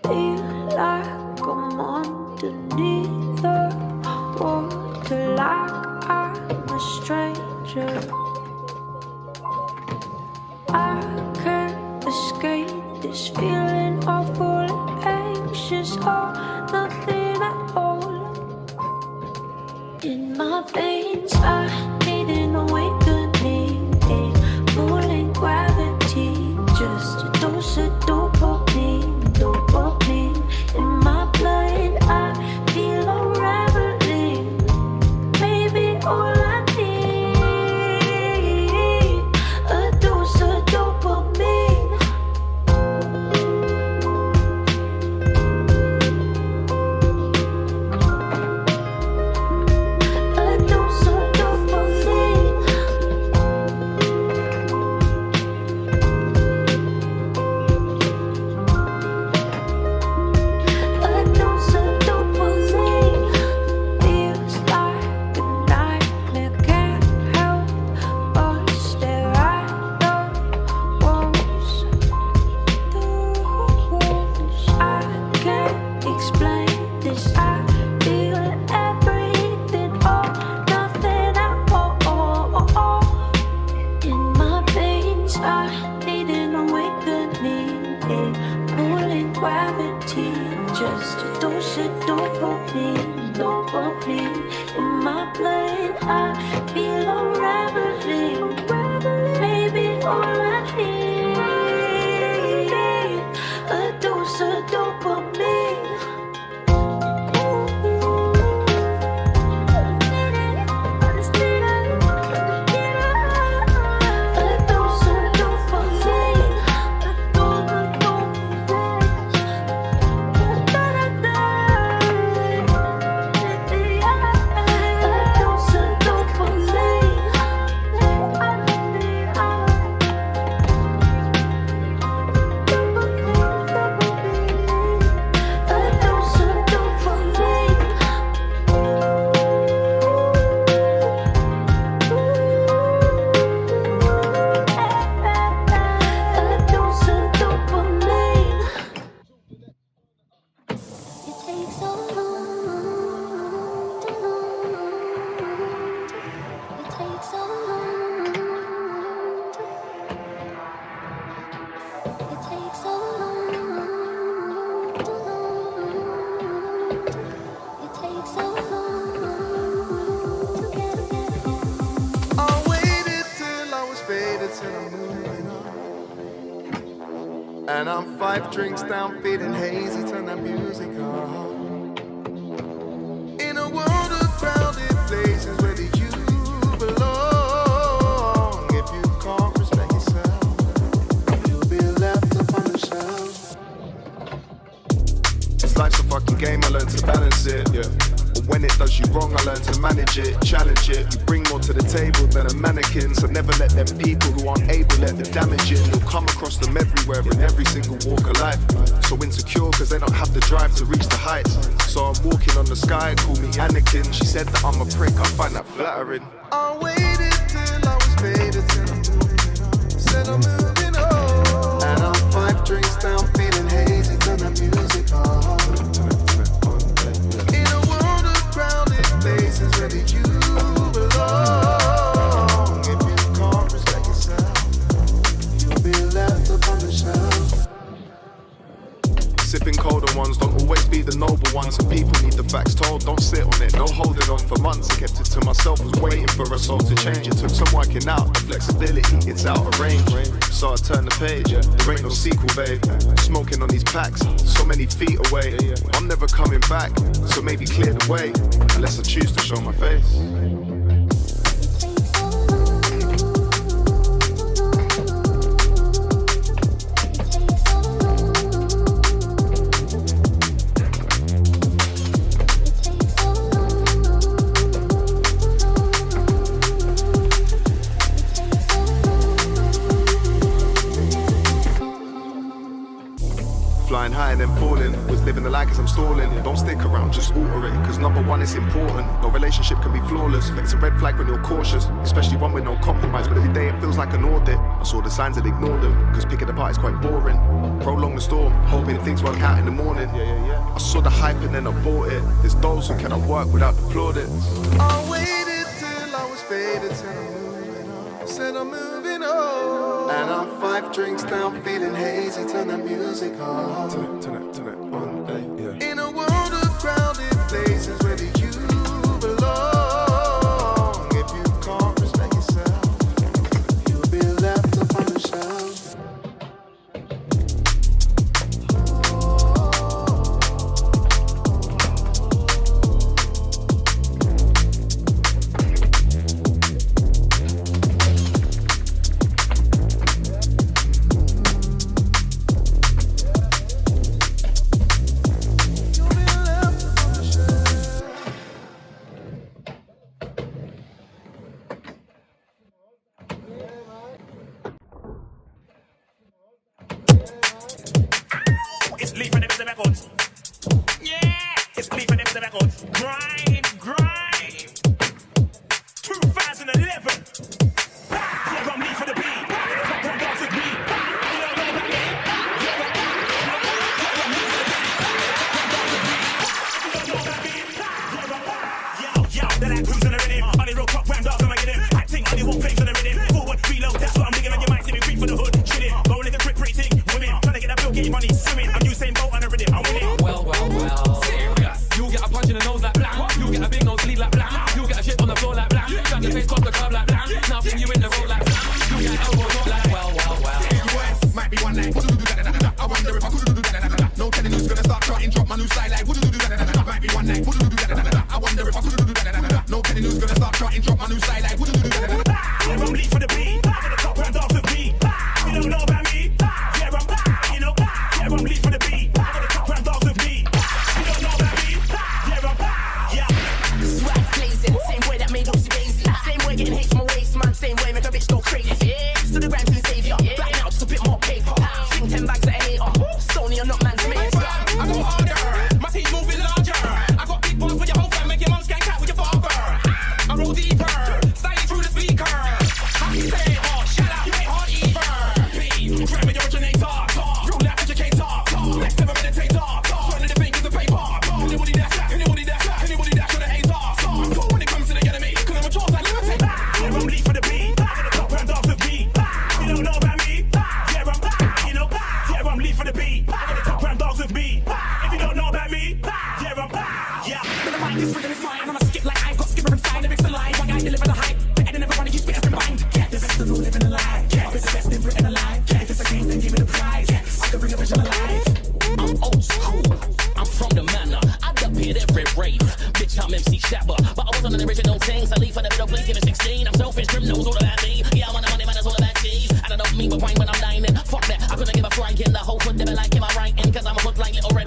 feel like I'm underneath the water, like I'm a stranger. I can't escape this feeling awful, anxious, or nothing at all. In my veins, I need an awakening, a pulling gravity, just a dose of dopamine, dopamine. In my blood, I feel unraveling. Maybe all I need, a dose of dopamine. A dose of dopamine. A dose of dopamine. Feels like a nightmare, can't help but stare at the walls. I can't explain this. I feel everything or nothing at all. In my veins, I need an awakening, a pulling gravity, just a dose of dopamine, dopamine. In my blood, I feel unraveling. Maybe all I need, a dose of dopamine. A dose of dopamine. A dose of dopamine. A dose of dopamine. A dose of dopamine. It takes so long to know. It takes so long to. It takes so long to know. It takes so long to get. I waited till I was faded, till I'm moving on. And I'm 5 drinks down, feeling hazy, turn that music on. In a world of crowded places, where do you belong? If you can't respect yourself, you'll be left upon the shelf. This life's a fucking game, I learned to balance it, yeah. But when it does you wrong, I learn to manage it, challenge it. You bring more to the table than a mannequin, so never let them people who aren't able let them damage it. You'll come across them everywhere in every single walk of life. So insecure cause they don't have the drive to reach the heights. So I'm walking on the sky, call me Anakin. She said that I'm a prick, I find that flattering. I waited till I was faded, till I'm moving on. Said I'm moving on. And I'm 5 drinks down, feeling hazy, turn the music on. In a world of crowded places, where do you belong? If you can't respect yourself, you'll be left upon the shelf. Sipping colder ones don't always be the noble ones, and people need the facts told. Don't sit on it, no holding on for months. I kept it to myself, was waiting for a soul to change. It took some working out, the flexibility, it's out of range. So I turned the page, there ain't no sequel, babe. Smoking on these packs, so many feet away. I'm never coming back, so maybe clear the way, unless I choose to show my face. Flying high and then falling. Was living the life as I'm stalling. Don't stick around, just alter it. Cause number one, it's important. No relationship can be flawless, but it's a red flag when you're cautious. Especially one with no compromise, but every day it feels like an audit. I saw the signs and ignored them, cause picking apart is quite boring. Prolong the storm, hoping things work out in the morning. I saw the hype and then I bought it. There's those who cannot work without the plaudits. I waited till I was faded, said I'm moving on, said I'm moving on. And I'm 5 drinks down, feeling hazy, turn the music on. Turn it on, yeah. In a world of crowded places, where do you belong? If you can't respect yourself, you'll be left upon the shelf. Me, but wine when I'm dining. Fuck that, I couldn't give a flying. The whole foot, they be like, am I right? Cause I'm a hook like little red